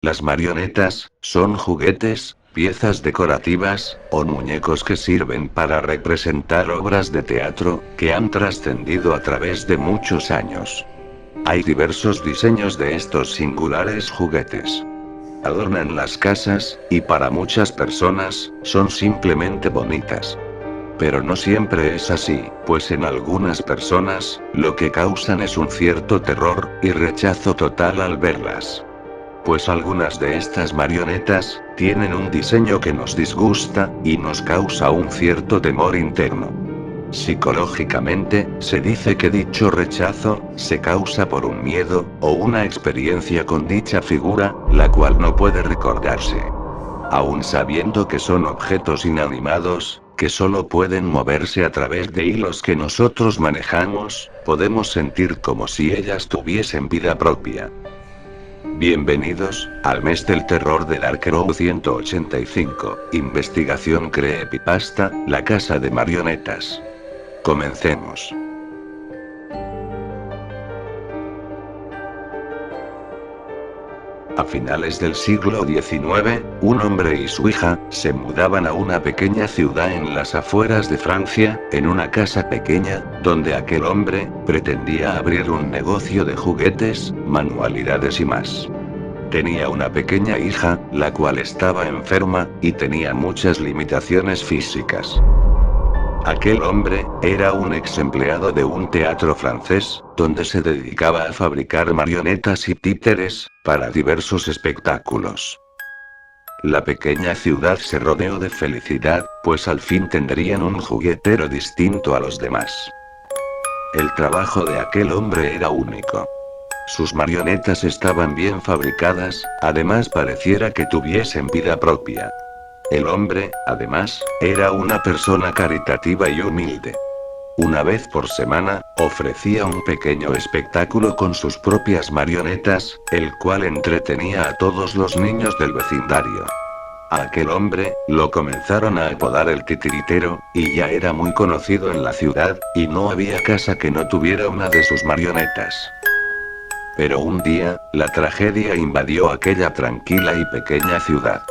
Las marionetas son juguetes, piezas decorativas, o muñecos que sirven para representar obras de teatro, que han trascendido a través de muchos años. Hay diversos diseños de estos singulares juguetes. Adornan las casas, y para muchas personas, son simplemente bonitas. Pero no siempre es así, pues en algunas personas, lo que causan es un cierto terror, y rechazo total al verlas. Pues algunas de estas marionetas, tienen un diseño que nos disgusta, y nos causa un cierto temor interno. Psicológicamente, se dice que dicho rechazo, se causa por un miedo, o una experiencia con dicha figura, la cual no puede recordarse. Aún sabiendo que son objetos inanimados, que solo pueden moverse a través de hilos que nosotros manejamos, podemos sentir como si ellas tuviesen vida propia. Bienvenidos al mes del terror de Dark Row 185, investigación creepypasta, la casa de marionetas. Comencemos. A finales del siglo XIX, un hombre y su hija se mudaban a una pequeña ciudad en las afueras de Francia, en una casa pequeña, donde aquel hombre pretendía abrir un negocio de juguetes, manualidades y más. Tenía una pequeña hija, la cual estaba enferma, y tenía muchas limitaciones físicas. Aquel hombre era un ex empleado de un teatro francés, donde se dedicaba a fabricar marionetas y títeres, para diversos espectáculos. La pequeña ciudad se rodeó de felicidad, pues al fin tendrían un juguetero distinto a los demás. El trabajo de aquel hombre era único. Sus marionetas estaban bien fabricadas, además pareciera que tuviesen vida propia. El hombre, además, era una persona caritativa y humilde. Una vez por semana, ofrecía un pequeño espectáculo con sus propias marionetas, el cual entretenía a todos los niños del vecindario. A aquel hombre, lo comenzaron a apodar el titiritero, y ya era muy conocido en la ciudad, y no había casa que no tuviera una de sus marionetas. Pero un día, la tragedia invadió aquella tranquila y pequeña ciudad.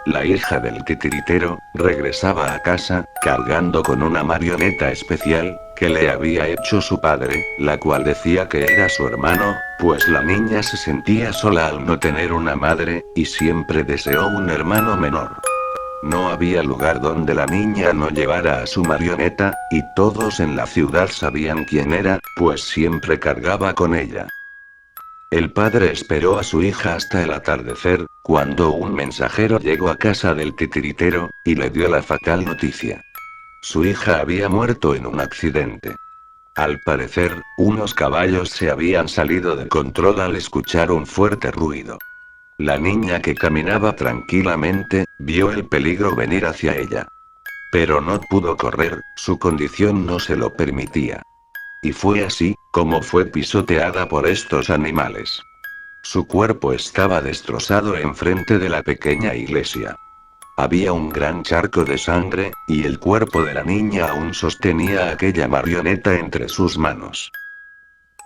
La hija del titiritero regresaba a casa, cargando con una marioneta especial, que le había hecho su padre, la cual decía que era su hermano, pues la niña se sentía sola al no tener una madre, y siempre deseó un hermano menor. No había lugar donde la niña no llevara a su marioneta, y todos en la ciudad sabían quién era, pues siempre cargaba con ella. El padre esperó a su hija hasta el atardecer, cuando un mensajero llegó a casa del titiritero, y le dio la fatal noticia. Su hija había muerto en un accidente. Al parecer, unos caballos se habían salido de control al escuchar un fuerte ruido. La niña, que caminaba tranquilamente, vio el peligro venir hacia ella. Pero no pudo correr, su condición no se lo permitía. Y fue así, como fue pisoteada por estos animales. Su cuerpo estaba destrozado enfrente de la pequeña iglesia. Había un gran charco de sangre, y el cuerpo de la niña aún sostenía aquella marioneta entre sus manos.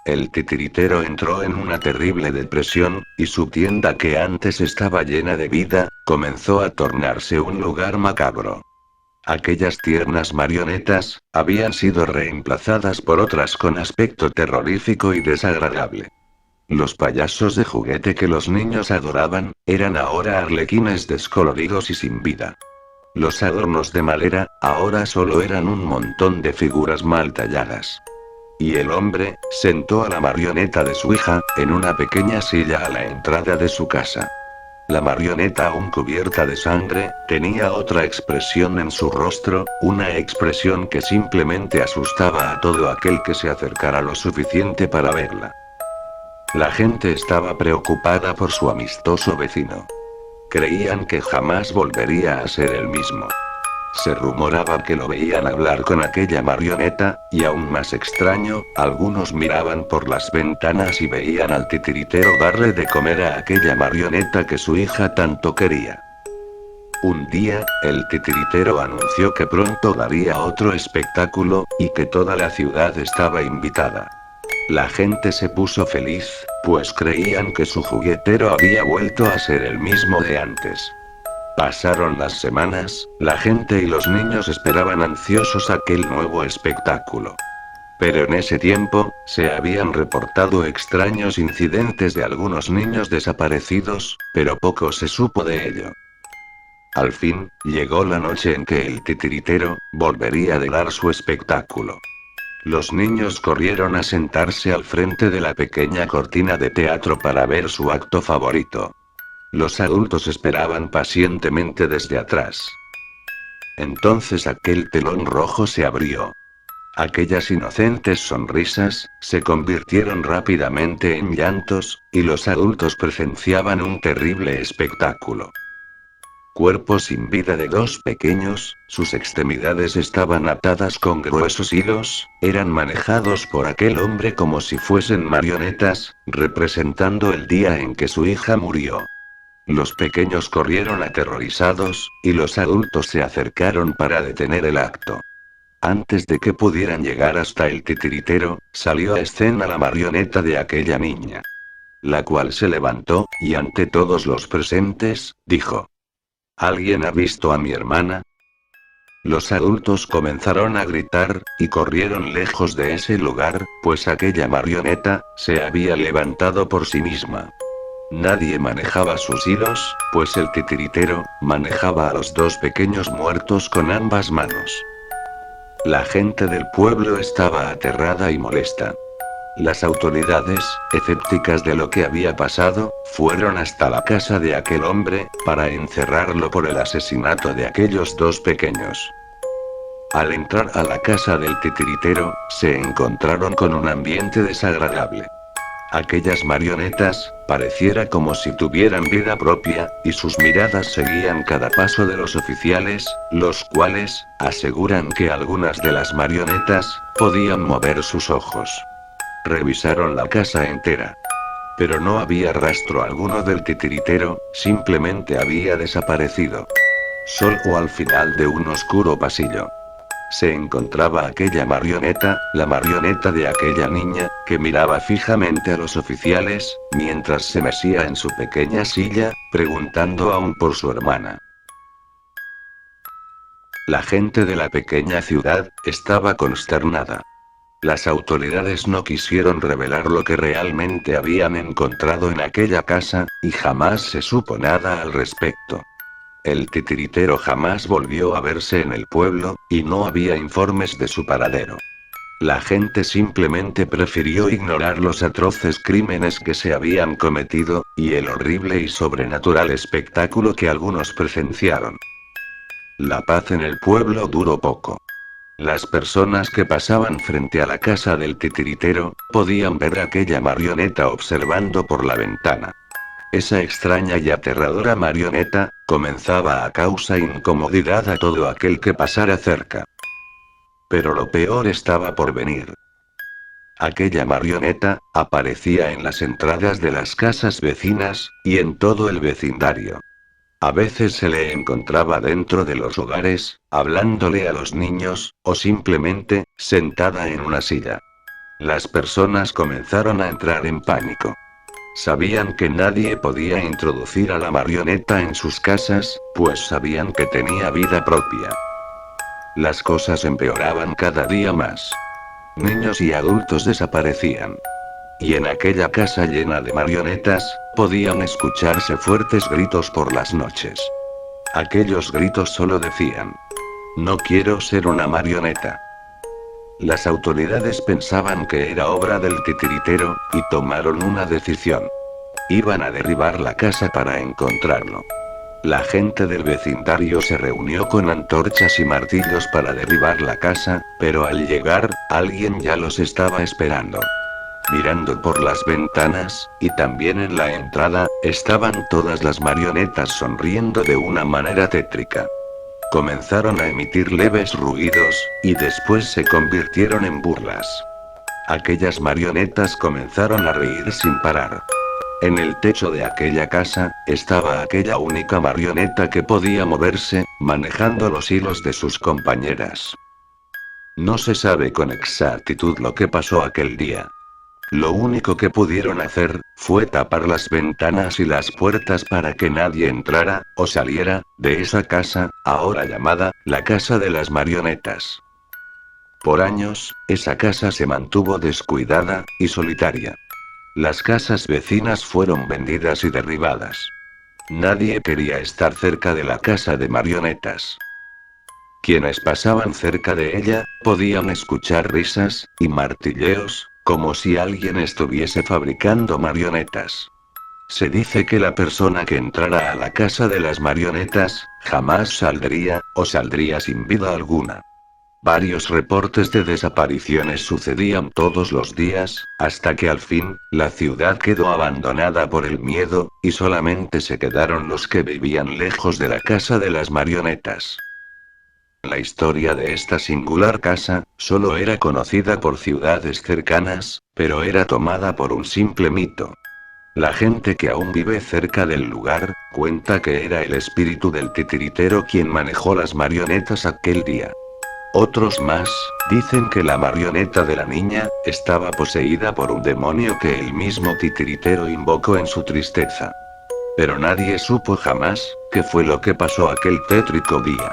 El titiritero entró en una terrible depresión, y su tienda, que antes estaba llena de vida, comenzó a tornarse un lugar macabro. Aquellas tiernas marionetas, habían sido reemplazadas por otras con aspecto terrorífico y desagradable. Los payasos de juguete que los niños adoraban, eran ahora arlequines descoloridos y sin vida. Los adornos de madera, ahora solo eran un montón de figuras mal talladas. Y el hombre, sentó a la marioneta de su hija, en una pequeña silla a la entrada de su casa. La marioneta, aún cubierta de sangre, tenía otra expresión en su rostro, una expresión que simplemente asustaba a todo aquel que se acercara lo suficiente para verla. La gente estaba preocupada por su amistoso vecino. Creían que jamás volvería a ser el mismo. Se rumoraba que lo veían hablar con aquella marioneta, y aún más extraño, algunos miraban por las ventanas y veían al titiritero darle de comer a aquella marioneta que su hija tanto quería. Un día, el titiritero anunció que pronto daría otro espectáculo, y que toda la ciudad estaba invitada. La gente se puso feliz, pues creían que su juguetero había vuelto a ser el mismo de antes. Pasaron las semanas, la gente y los niños esperaban ansiosos aquel nuevo espectáculo. Pero en ese tiempo, se habían reportado extraños incidentes de algunos niños desaparecidos, pero poco se supo de ello. Al fin, llegó la noche en que el titiritero volvería a dar su espectáculo. Los niños corrieron a sentarse al frente de la pequeña cortina de teatro para ver su acto favorito. Los adultos esperaban pacientemente desde atrás. Entonces aquel telón rojo se abrió. Aquellas inocentes sonrisas se convirtieron rápidamente en llantos, y los adultos presenciaban un terrible espectáculo. Cuerpo sin vida de dos pequeños, sus extremidades estaban atadas con gruesos hilos, eran manejados por aquel hombre como si fuesen marionetas, representando el día en que su hija murió. Los pequeños corrieron aterrorizados, y los adultos se acercaron para detener el acto. Antes de que pudieran llegar hasta el titiritero, salió a escena la marioneta de aquella niña. La cual se levantó, y ante todos los presentes, dijo: ¿Alguien ha visto a mi hermana? Los adultos comenzaron a gritar, y corrieron lejos de ese lugar, pues aquella marioneta se había levantado por sí misma. Nadie manejaba sus hilos, pues el titiritero manejaba a los dos pequeños muertos con ambas manos. La gente del pueblo estaba aterrada y molesta. Las autoridades, escépticas de lo que había pasado, fueron hasta la casa de aquel hombre, para encerrarlo por el asesinato de aquellos dos pequeños. Al entrar a la casa del titiritero, se encontraron con un ambiente desagradable. Aquellas marionetas, pareciera como si tuvieran vida propia, y sus miradas seguían cada paso de los oficiales, los cuales aseguran que algunas de las marionetas podían mover sus ojos. Revisaron la casa entera. Pero no había rastro alguno del titiritero, simplemente había desaparecido. Solo al final de un oscuro pasillo se encontraba aquella marioneta, la marioneta de aquella niña, que miraba fijamente a los oficiales, mientras se mecía en su pequeña silla, preguntando aún por su hermana. La gente de la pequeña ciudad estaba consternada. Las autoridades no quisieron revelar lo que realmente habían encontrado en aquella casa, y jamás se supo nada al respecto. El titiritero jamás volvió a verse en el pueblo, y no había informes de su paradero. La gente simplemente prefirió ignorar los atroces crímenes que se habían cometido, y el horrible y sobrenatural espectáculo que algunos presenciaron. La paz en el pueblo duró poco. Las personas que pasaban frente a la casa del titiritero, podían ver a aquella marioneta observando por la ventana. Esa extraña y aterradora marioneta comenzaba a causar incomodidad a todo aquel que pasara cerca. Pero lo peor estaba por venir. Aquella marioneta aparecía en las entradas de las casas vecinas, y en todo el vecindario. A veces se le encontraba dentro de los hogares, hablándole a los niños, o simplemente, sentada en una silla. Las personas comenzaron a entrar en pánico. Sabían que nadie podía introducir a la marioneta en sus casas, pues sabían que tenía vida propia. Las cosas empeoraban cada día más. Niños y adultos desaparecían. Y en aquella casa llena de marionetas, podían escucharse fuertes gritos por las noches. Aquellos gritos solo decían: no quiero ser una marioneta. Las autoridades pensaban que era obra del titiritero, y tomaron una decisión. Iban a derribar la casa para encontrarlo. La gente del vecindario se reunió con antorchas y martillos para derribar la casa, pero al llegar, alguien ya los estaba esperando. Mirando por las ventanas, y también en la entrada, estaban todas las marionetas sonriendo de una manera tétrica. Comenzaron a emitir leves ruidos, y después se convirtieron en burlas. Aquellas marionetas comenzaron a reír sin parar. En el techo de aquella casa, estaba aquella única marioneta que podía moverse, manejando los hilos de sus compañeras. No se sabe con exactitud lo que pasó aquel día. Lo único que pudieron hacer, fue tapar las ventanas y las puertas para que nadie entrara, o saliera, de esa casa, ahora llamada, la Casa de las Marionetas. Por años, esa casa se mantuvo descuidada, y solitaria. Las casas vecinas fueron vendidas y derribadas. Nadie quería estar cerca de la casa de marionetas. Quienes pasaban cerca de ella, podían escuchar risas, y martilleos, como si alguien estuviese fabricando marionetas. Se dice que la persona que entrara a la casa de las marionetas, jamás saldría, o saldría sin vida alguna. Varios reportes de desapariciones sucedían todos los días, hasta que al fin, la ciudad quedó abandonada por el miedo, y solamente se quedaron los que vivían lejos de la casa de las marionetas. La historia de esta singular casa, solo era conocida por ciudades cercanas, pero era tomada por un simple mito. La gente que aún vive cerca del lugar, cuenta que era el espíritu del titiritero quien manejó las marionetas aquel día. Otros más, dicen que la marioneta de la niña, estaba poseída por un demonio que el mismo titiritero invocó en su tristeza. Pero nadie supo jamás, qué fue lo que pasó aquel tétrico día.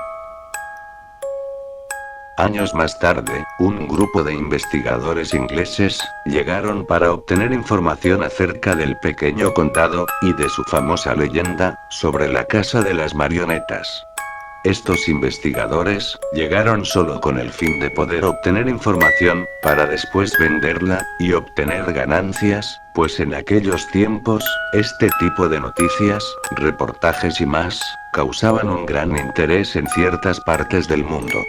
Años más tarde, un grupo de investigadores ingleses, llegaron para obtener información acerca del pequeño condado, y de su famosa leyenda, sobre la casa de las marionetas. Estos investigadores, llegaron solo con el fin de poder obtener información, para después venderla, y obtener ganancias, pues en aquellos tiempos, este tipo de noticias, reportajes y más, causaban un gran interés en ciertas partes del mundo.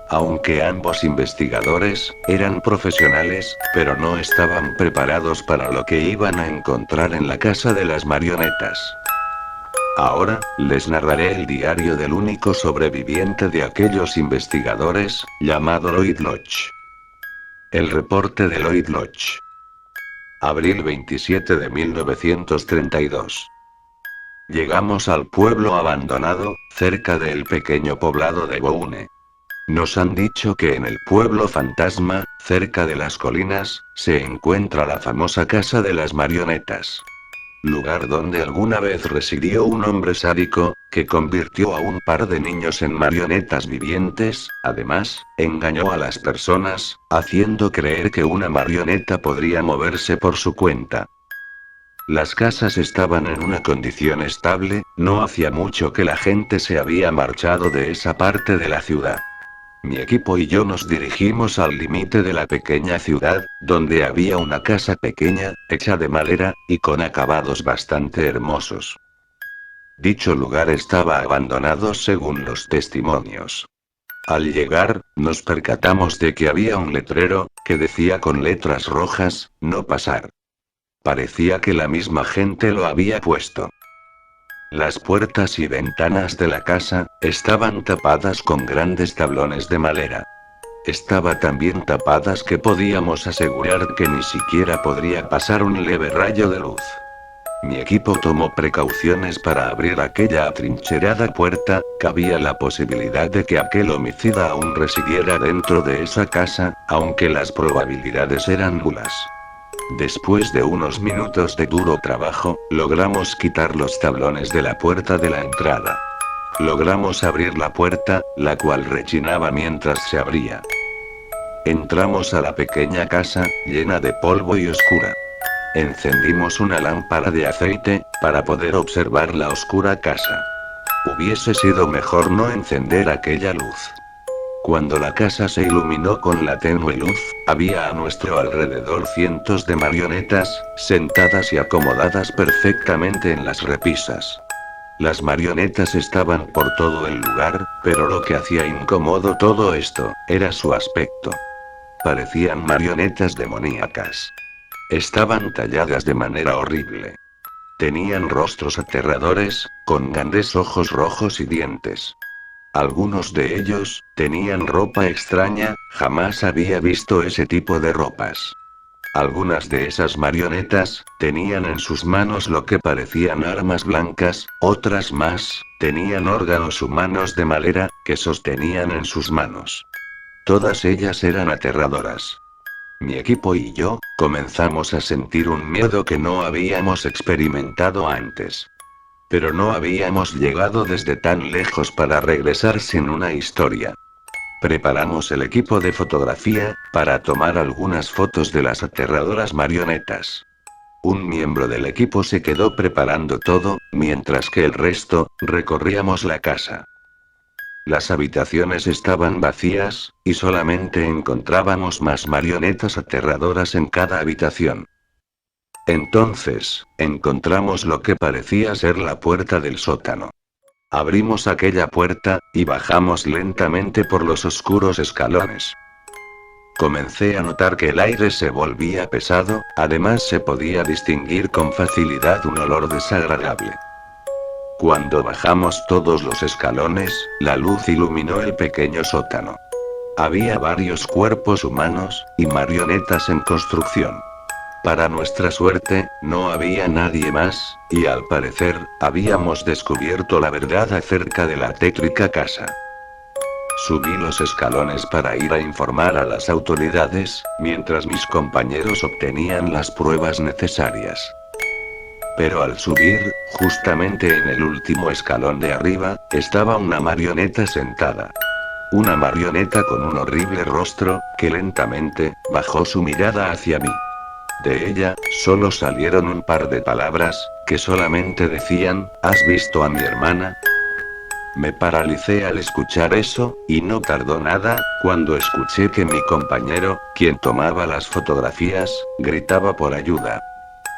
Aunque ambos investigadores, eran profesionales, pero no estaban preparados para lo que iban a encontrar en la casa de las marionetas. Ahora, les narraré el diario del único sobreviviente de aquellos investigadores, llamado Lloyd Lodge. El reporte de Lloyd Lodge. Abril 27 de 1932. Llegamos al pueblo abandonado, cerca del pequeño poblado de Boone. Nos han dicho que en el pueblo fantasma, cerca de las colinas, se encuentra la famosa casa de las marionetas. Lugar donde alguna vez residió un hombre sádico, que convirtió a un par de niños en marionetas vivientes, además, engañó a las personas, haciendo creer que una marioneta podría moverse por su cuenta. Las casas estaban en una condición estable, no hacía mucho que la gente se había marchado de esa parte de la ciudad. Mi equipo y yo nos dirigimos al límite de la pequeña ciudad, donde había una casa pequeña, hecha de madera, y con acabados bastante hermosos. Dicho lugar estaba abandonado según los testimonios. Al llegar, nos percatamos de que había un letrero, que decía con letras rojas, "No pasar". Parecía que la misma gente lo había puesto. Las puertas y ventanas de la casa, estaban tapadas con grandes tablones de madera. Estaba tan bien tapadas que podíamos asegurar que ni siquiera podría pasar un leve rayo de luz. Mi equipo tomó precauciones para abrir aquella atrincherada puerta, cabía la posibilidad de que aquel homicida aún residiera dentro de esa casa, aunque las probabilidades eran nulas. Después de unos minutos de duro trabajo, logramos quitar los tablones de la puerta de la entrada. Logramos abrir la puerta, la cual rechinaba mientras se abría. Entramos a la pequeña casa, llena de polvo y oscura. Encendimos una lámpara de aceite, para poder observar la oscura casa. Hubiese sido mejor no encender aquella luz. Cuando la casa se iluminó con la tenue luz, había a nuestro alrededor cientos de marionetas, sentadas y acomodadas perfectamente en las repisas. Las marionetas estaban por todo el lugar, pero lo que hacía incómodo todo esto, era su aspecto. Parecían marionetas demoníacas. Estaban talladas de manera horrible. Tenían rostros aterradores, con grandes ojos rojos y dientes. Algunos de ellos, tenían ropa extraña, jamás había visto ese tipo de ropas. Algunas de esas marionetas, tenían en sus manos lo que parecían armas blancas, otras más, tenían órganos humanos de madera, que sostenían en sus manos. Todas ellas eran aterradoras. Mi equipo y yo comenzamos a sentir un miedo que no habíamos experimentado antes. Pero no habíamos llegado desde tan lejos para regresar sin una historia. Preparamos el equipo de fotografía para tomar algunas fotos de las aterradoras marionetas. Un miembro del equipo se quedó preparando todo, mientras que el resto recorríamos la casa. Las habitaciones estaban vacías, y solamente encontrábamos más marionetas aterradoras en cada habitación. Entonces, encontramos lo que parecía ser la puerta del sótano. Abrimos aquella puerta, y bajamos lentamente por los oscuros escalones. Comencé a notar que el aire se volvía pesado, además se podía distinguir con facilidad un olor desagradable. Cuando bajamos todos los escalones, la luz iluminó el pequeño sótano. Había varios cuerpos humanos, y marionetas en construcción. Para nuestra suerte, no había nadie más, y al parecer, habíamos descubierto la verdad acerca de la tétrica casa. Subí los escalones para ir a informar a las autoridades, mientras mis compañeros obtenían las pruebas necesarias. Pero al subir, justamente en el último escalón de arriba, estaba una marioneta sentada. Una marioneta con un horrible rostro, que lentamente bajó su mirada hacia mí. De ella, solo salieron un par de palabras, que solamente decían, ¿has visto a mi hermana? Me paralicé al escuchar eso, y no tardó nada, cuando escuché que mi compañero, quien tomaba las fotografías, gritaba por ayuda.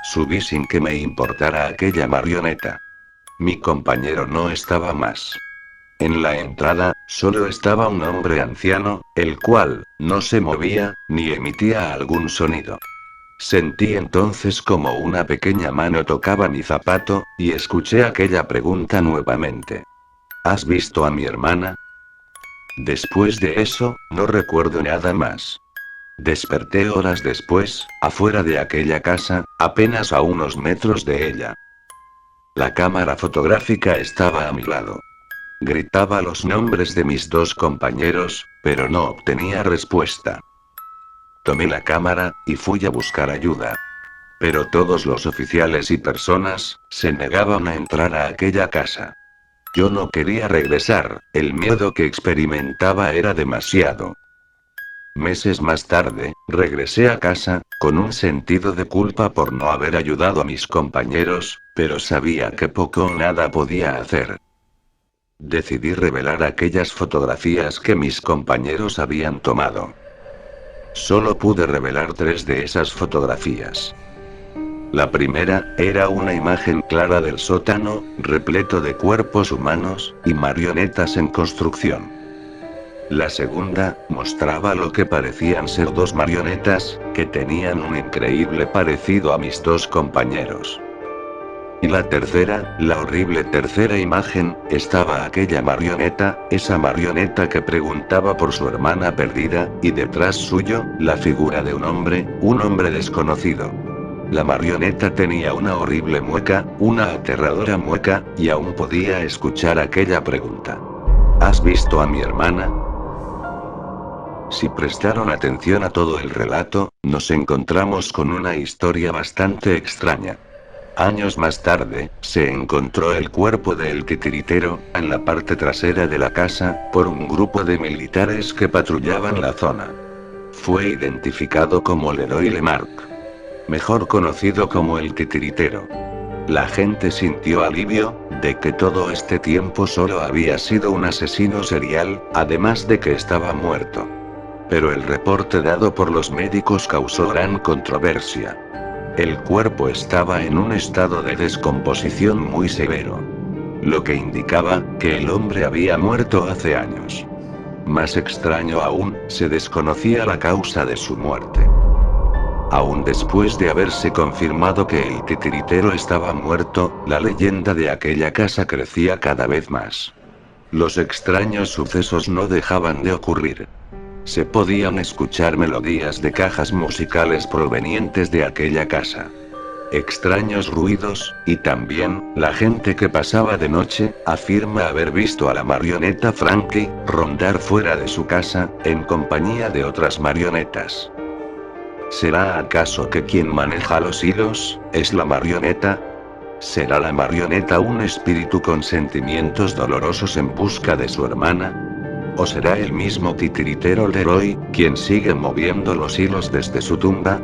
Subí sin que me importara aquella marioneta. Mi compañero no estaba más. En la entrada, solo estaba un hombre anciano, el cual, no se movía, ni emitía algún sonido. Sentí entonces como una pequeña mano tocaba mi zapato, y escuché aquella pregunta nuevamente. ¿Has visto a mi hermana? Después de eso, no recuerdo nada más. Desperté horas después, afuera de aquella casa, apenas a unos metros de ella. La cámara fotográfica estaba a mi lado. Gritaba los nombres de mis dos compañeros, pero no obtenía respuesta. Tomé la cámara, y fui a buscar ayuda. Pero todos los oficiales y personas, se negaban a entrar a aquella casa. Yo no quería regresar, el miedo que experimentaba era demasiado. Meses más tarde, regresé a casa, con un sentido de culpa por no haber ayudado a mis compañeros, pero sabía que poco o nada podía hacer. Decidí revelar aquellas fotografías que mis compañeros habían tomado. Solo pude revelar 3 de esas fotografías. La primera, era una imagen clara del sótano, repleto de cuerpos humanos, y marionetas en construcción. La segunda, mostraba lo que parecían ser 2 marionetas, que tenían un increíble parecido a mis 2 compañeros. Y la tercera, la horrible tercera imagen, estaba aquella marioneta, esa marioneta que preguntaba por su hermana perdida, y detrás suyo, la figura de un hombre desconocido. La marioneta tenía una horrible mueca, una aterradora mueca, y aún podía escuchar aquella pregunta. ¿Has visto a mi hermana? Si prestaron atención a todo el relato, nos encontramos con una historia bastante extraña. Años más tarde, se encontró el cuerpo del titiritero, en la parte trasera de la casa, por un grupo de militares que patrullaban la zona. Fue identificado como Leroy Lemarque, mejor conocido como el titiritero. La gente sintió alivio, de que todo este tiempo solo había sido un asesino serial, además de que estaba muerto. Pero el reporte dado por los médicos causó gran controversia. El cuerpo estaba en un estado de descomposición muy severo, lo que indicaba que el hombre había muerto hace años. Más extraño aún, se desconocía la causa de su muerte. Aún después de haberse confirmado que el titiritero estaba muerto, la leyenda de aquella casa crecía cada vez más. Los extraños sucesos no dejaban de ocurrir. Se podían escuchar melodías de cajas musicales provenientes de aquella casa. Extraños ruidos, y también, la gente que pasaba de noche, afirma haber visto a la marioneta Frankie, rondar fuera de su casa, en compañía de otras marionetas. ¿Será acaso que quien maneja los hilos es la marioneta? ¿Será la marioneta un espíritu con sentimientos dolorosos en busca de su hermana? ¿O será el mismo titiritero Leroy, quien sigue moviendo los hilos desde su tumba?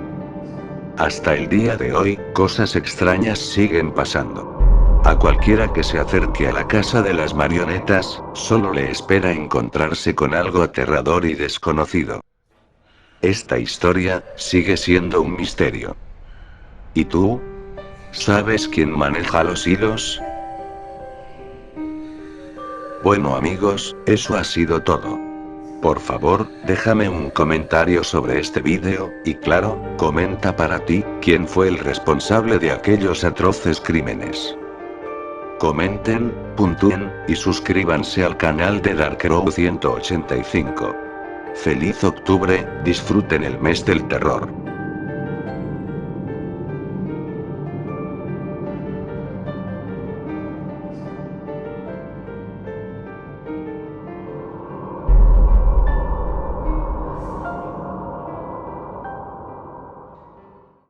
Hasta el día de hoy, cosas extrañas siguen pasando. A cualquiera que se acerque a la casa de las marionetas, solo le espera encontrarse con algo aterrador y desconocido. Esta historia sigue siendo un misterio. ¿Y tú? ¿Sabes quién maneja los hilos? Bueno amigos, eso ha sido todo. Por favor, déjame un comentario sobre este vídeo, y claro, comenta para ti, quién fue el responsable de aquellos atroces crímenes. Comenten, puntúen, y suscríbanse al canal de Darkrow 185. ¡Feliz octubre! Disfruten el mes del terror.